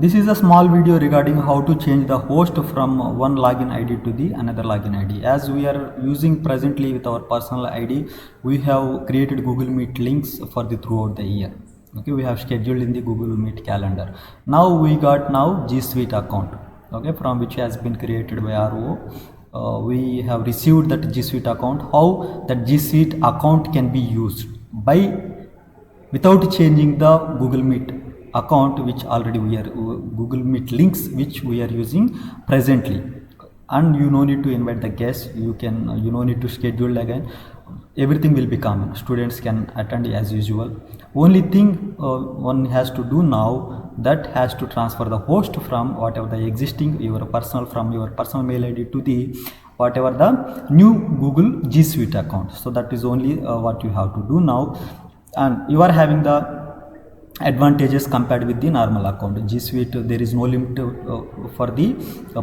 This is a small video regarding how to change the host from one login ID to the another login ID. As we are using presently with our personal ID, we have created Google Meet links for the throughout the year. Okay, we have scheduled in the Google Meet calendar. Now we got G Suite account, okay, from which has been created by RO. We have received that G Suite account. How that G Suite account can be used by without changing the Google Meet account which already we are Google Meet links which we are using presently, and you no need to invite the guests, you no need to schedule again, everything will be common, students can attend as usual. Only thing one has to do now, that has to transfer the host from whatever the existing from your personal mail ID to the whatever the new Google G Suite account. So that is only what you have to do now, and you are having the advantages compared with the normal account. G Suite, there is no limit for the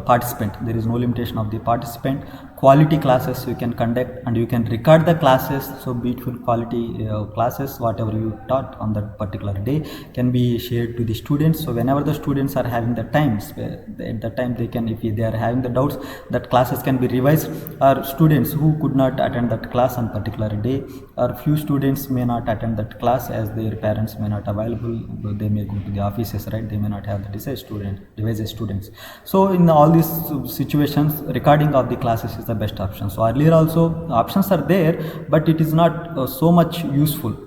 participant, there is no limitation of the participant. Quality classes you can conduct and you can record the classes, so beautiful quality classes whatever you taught on that particular day can be shared to the students. So whenever the students are having the times, at the time they can, if they are having the doubts, that classes can be revised, or students who could not attend that class on particular day, or few students may not attend that class as their parents may not available, they may go to the offices, right, they may not have the devices students. So in all these situations, recording of the classes is the best option. So earlier also options are there, but it is not so much useful.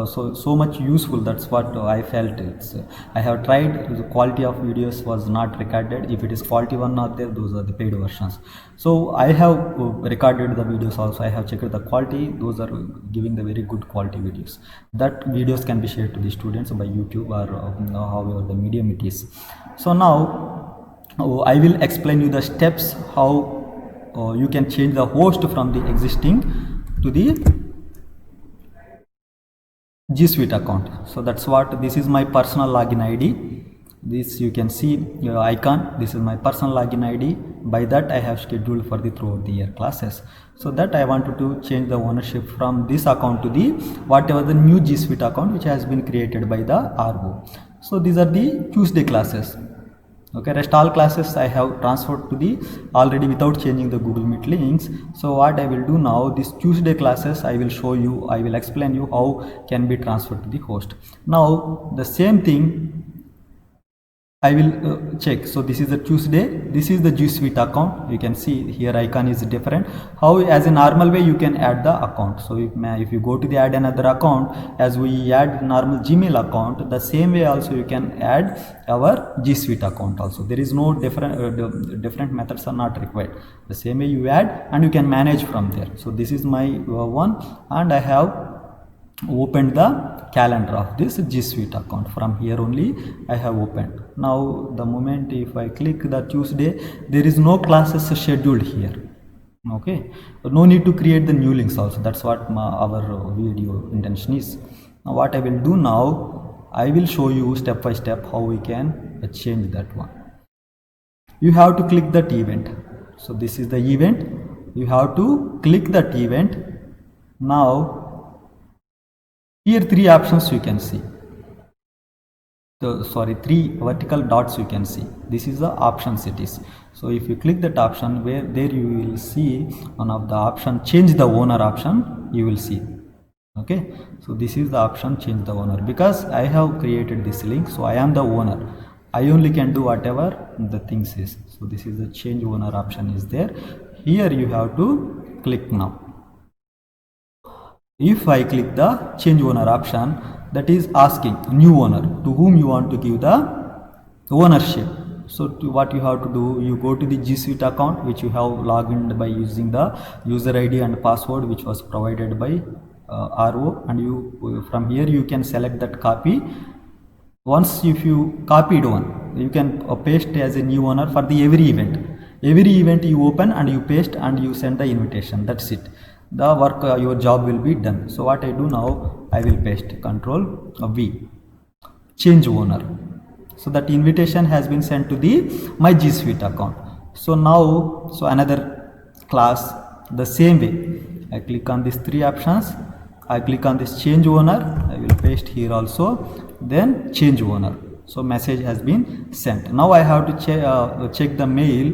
So much useful, that's what I felt. I have tried, the quality of videos was not recorded. If it is quality one not there, those are the paid versions. So I have recorded the videos also, I have checked the quality, those are giving the very good quality videos. That videos can be shared to the students by YouTube or however the medium it is. So now I will explain you the steps how you can change the host from the existing to the G Suite account. So that's what, this is my personal login ID. This you can see icon, this is my personal login ID. By that I have scheduled for the throughout the year classes. So that I wanted to change the ownership from this account to the whatever the new G Suite account which has been created by the RO. So these are the Tuesday classes. Okay, rest all classes I have transferred to the already without changing the Google Meet links. So what I will do now, this Tuesday classes I will show you, I will explain you how can be transferred to the host. Now the same thing I will check. So this is the Tuesday, this is the G Suite account. You can see here icon is different. How as a normal way you can add the account. So if you go to the add another account, as we add normal Gmail account, the same way also you can add our G Suite account also. There is no different methods are not required. The same way you add and you can manage from there. So this is my one, and I have opened the calendar of this G Suite account. From here only I have opened. Now the moment if I click the Tuesday, there is no classes scheduled here. Okay, no need to create the new links also. That's what our video intention is. Now what I will do now, I will show you step by step how we can change that one. You have to click that event. So this is the event, you have to click that event. Now here three options you can see. Three vertical dots you can see. This is the options it is. So if you click that option, where there you will see one of the option, change the owner option, you will see. Okay, so this is the option, change the owner. Because I have created this link, so I am the owner, I only can do whatever the things is. So this is the change owner option is there. Here you have to click now. If I click the change owner option, that is asking new owner to whom you want to give the ownership. So what you have to do, you go to the G Suite account which you have logged in by using the user ID and password which was provided by RO, and you from here you can select that copy. Once if you copied one, you can paste as a new owner for the every event. Every event you open and you paste and you send the invitation. That's it. The work, your job will be done. So what I do now, I will paste Control V, change owner. So that invitation has been sent to the my G Suite account. So now, so another class, the same way, I click on these three options, I click on this change owner, I will paste here also, then change owner. So message has been sent. Now I have to check the mail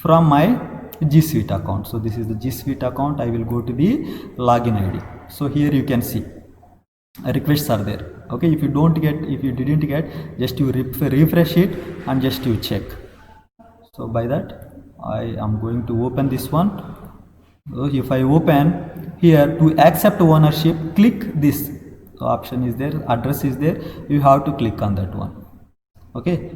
from my G Suite account. So this is the G Suite account. I will go to the login ID. So here you can see requests are there. Okay, if you didn't get, just you refresh it and just you check. So by that I am going to open this one. So if I open here, to accept ownership, click this option is there, address is there, you have to click on that one. Okay,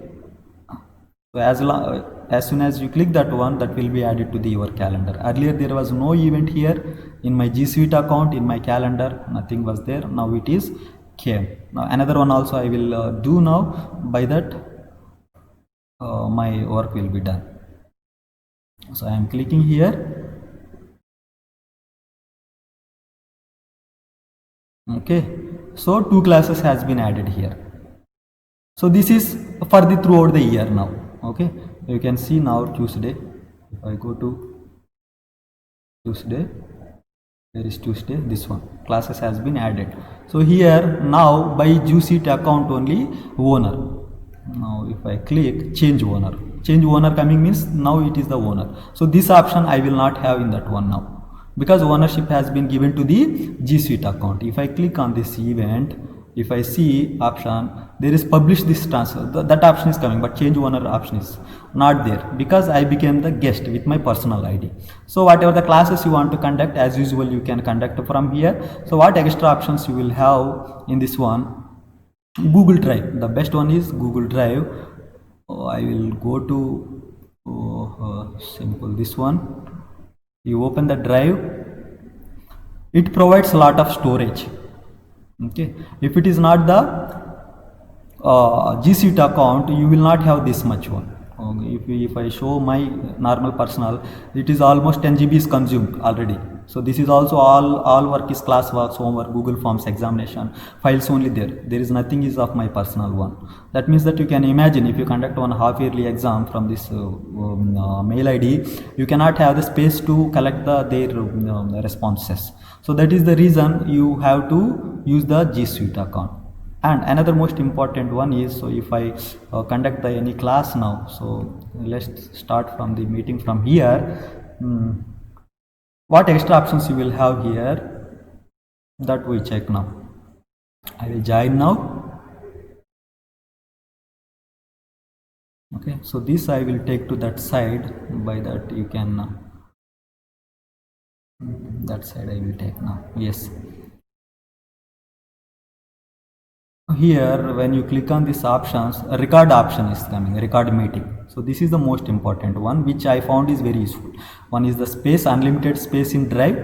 so as soon as you click that one, that will be added to your calendar. Earlier there was no event here in my G Suite account, in my calendar nothing was there. Now it is came. Now another one also I will do now. By that my work will be done. So I am clicking here. Okay, so 2 classes has been added here. So this is for the throughout the year now. Okay, you can see now Tuesday. If I go to Tuesday, there is Tuesday, this one classes has been added. So here now by G Suite account only owner. Now if I click change owner coming means now it is the owner. So this option I will not have in that one now, because ownership has been given to the G Suite account. If I click on this event, if I see option, there is publish this transfer, that option is coming, but change owner option is not there because I became the guest with my personal ID. So whatever the classes you want to conduct, as usual you can conduct from here. So what extra options you will have in this one? Google Drive, the best one is Google Drive. I will go to simple this one. You open the drive, it provides a lot of storage. Okay, if it is not the G Suite account, you will not have this much one. Okay, if I show my normal personal, it is almost 10 GB is consumed already. So this is also all work is class works, homework, Google Forms, examination files only there. There is nothing is of my personal one. That means that you can imagine if you conduct one half yearly exam from this mail ID, you cannot have the space to collect their responses. So that is the reason you have to use the G Suite account. And another most important one is, so if I conduct any class now, so let's start from the meeting from here. What extra options you will have here, that we check now. I will join now. Okay, so this I will take to that side. By that you can that side I will take now. Yes, here when you click on these options, record option is coming, record meeting. So this is the most important one, which I found is very useful. One is the space, unlimited space in drive,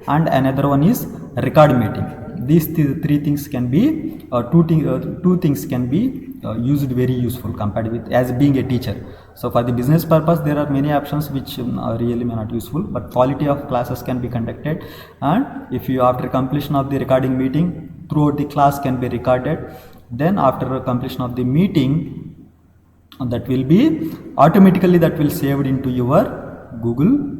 and another one is record meeting. These three things can be two things can be used very useful compared with as being a teacher. So for the business purpose, there are many options which really may not useful, but quality of classes can be conducted. And if you after completion of the recording meeting, throughout the class can be recorded. Then after completion of the meeting, that will be automatically that will saved into your Google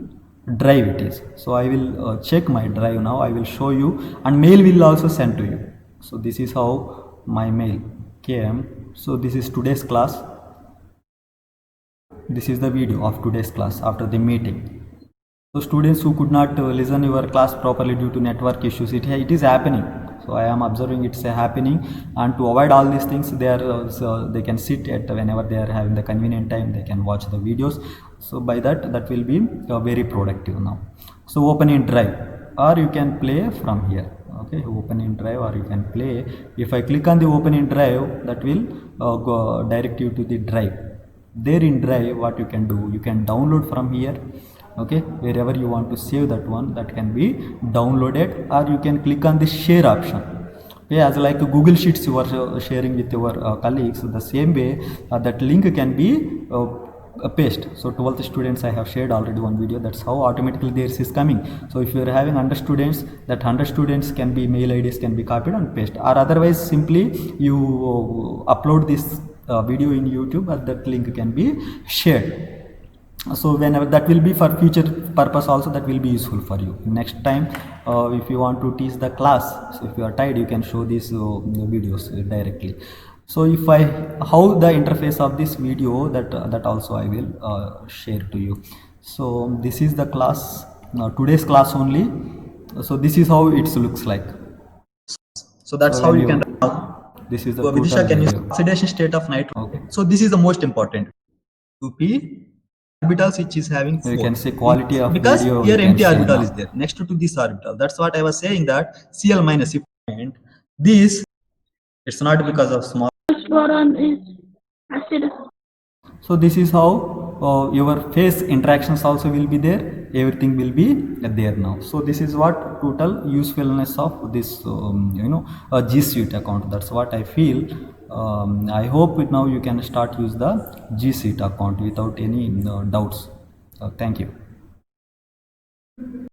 Drive it is. So I will check my drive now. I will show you, and mail will also send to you. So this is how my mail came. So this is today's class. This is the video of today's class after the meeting. So students who could not listen your class properly due to network issues, it is happening. So I am observing it's happening, and to avoid all these things, they can sit at whenever they are having the convenient time, they can watch the videos. So by that will be very productive now. So open in Drive, or you can play from here. Okay, open in Drive or you can play. If I click on the open in Drive, that will go direct you to the Drive. There in Drive, what you can do, you can download from here. Okay, wherever you want to save that one, that can be downloaded, or you can click on the share option. Okay, as like Google Sheets you are sharing with your colleagues, the same way that link can be paste. So 12th students I have shared already one video. That's how automatically theirs is coming. So if you are having 100 students, that 100 students can be mail IDs can be copied and pasted, or otherwise simply you upload this video in YouTube, and that link can be shared. So whenever that will be for future purpose also, that will be useful for you next time. If you want to teach the class, so if you are tired, you can show these videos directly. So if I how the interface of this video, that also I will share to you. So this is the class, today's class only. So this is how it looks like. So that's So how when you can. this is the So Vidisha, total can you video. oxidation state of nitrogen? Okay. So this is the most important. 2p orbitals which is having You 4. can say quality of Because video, here you can empty say orbital now. is there next to this orbital. That's what I was saying, that Cl minus, if and this, it's not because of small. Boron is acid. So this is how your phase interactions also will be there, everything will be there now. So this is what total usefulness of this G Suite account. That's what I feel. I hope now you can start use the G Suite account without any doubts. Thank you.